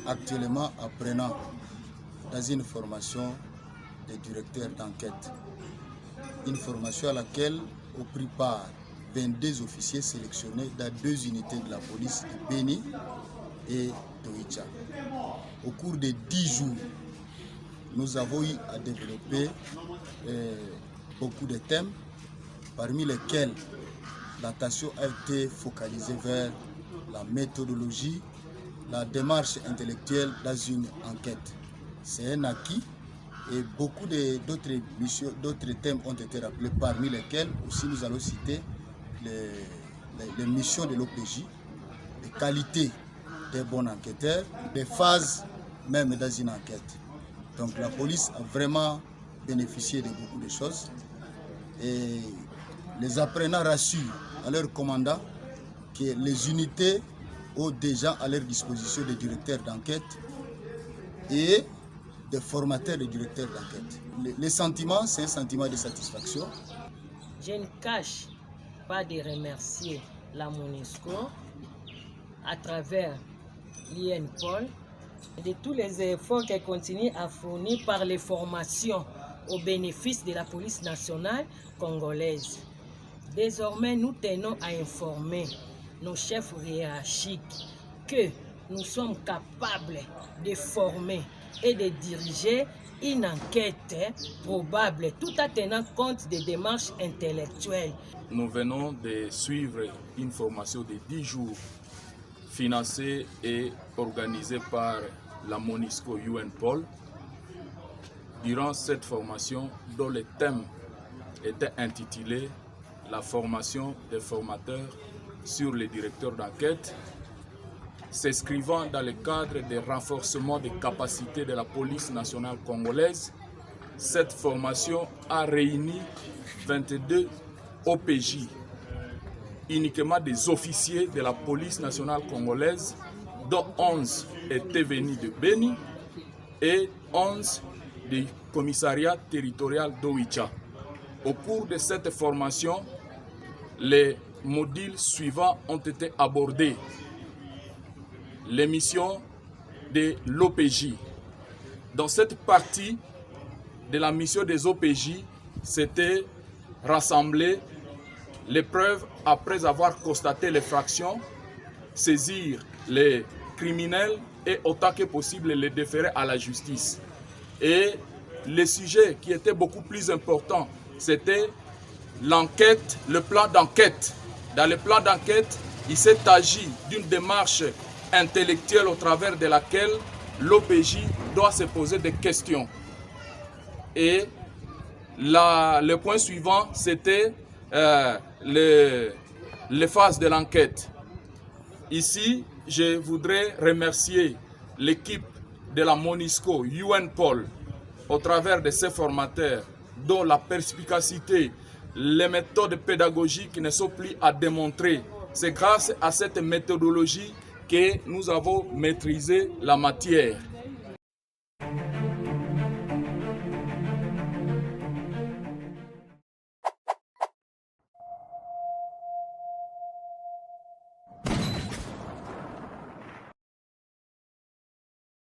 actuellement apprenant dans une formation de directeur d'enquête. Une formation à laquelle ont pris part 22 officiers sélectionnés dans 2 unités de la police de Beni et d'Oicha. Au cours de 10 jours, nous avons eu à développer beaucoup de thèmes, parmi lesquels l'attention a été focalisée vers la méthodologie, la démarche intellectuelle dans une enquête. C'est un acquis et beaucoup d'autres thèmes ont été rappelés, parmi lesquels aussi nous allons citer les missions de l'OPJ, les qualités des bons enquêteurs, les phases même dans une enquête. Donc la police a vraiment bénéficié de beaucoup de choses et les apprenants rassurent à leur commandant que les unités ont déjà à leur disposition des directeurs d'enquête et des formateurs de directeurs d'enquête. Le sentiment, c'est un sentiment de satisfaction. Je ne cache pas de remercier la MONUSCO à travers l'INPOL de tous les efforts qu'elle continue à fournir par les formations au bénéfice de la police nationale congolaise. Désormais, nous tenons à informer nos chefs hiérarchiques que nous sommes capables de former et de diriger une enquête probable tout en tenant compte des démarches intellectuelles. Nous venons de suivre une formation de 10 jours financée et organisée par la MONUSCO UNPOL. Durant cette formation, dont le thème était intitulé « La formation des formateurs sur les directeurs d'enquête », s'inscrivant dans le cadre des renforcements des capacités de la police nationale congolaise. Cette formation a réuni 22 OPJ, uniquement des officiers de la police nationale congolaise, dont 11 étaient venus de Beni et 11 du commissariat territorial d'Oicha. Au cours de cette formation, les modules suivants ont été abordés. Les missions de l'OPJ. Dans cette partie de la mission des OPJ, c'était rassembler les preuves après avoir constaté les fractions, saisir les criminels et autant que possible les déférer à la justice. Et le sujet qui était beaucoup plus important, c'était l'enquête, le plan d'enquête. Dans le plan d'enquête, il s'est agi d'une démarche intellectuelle au travers de laquelle l'OPJ doit se poser des questions. Et le point suivant, c'était les phases de l'enquête. Ici, je voudrais remercier l'équipe de la MONUSCO UNPOL au travers de ses formateurs, dont la perspicacité, les méthodes pédagogiques ne sont plus à démontrer. C'est grâce à cette méthodologie que nous avons maîtrisé la matière.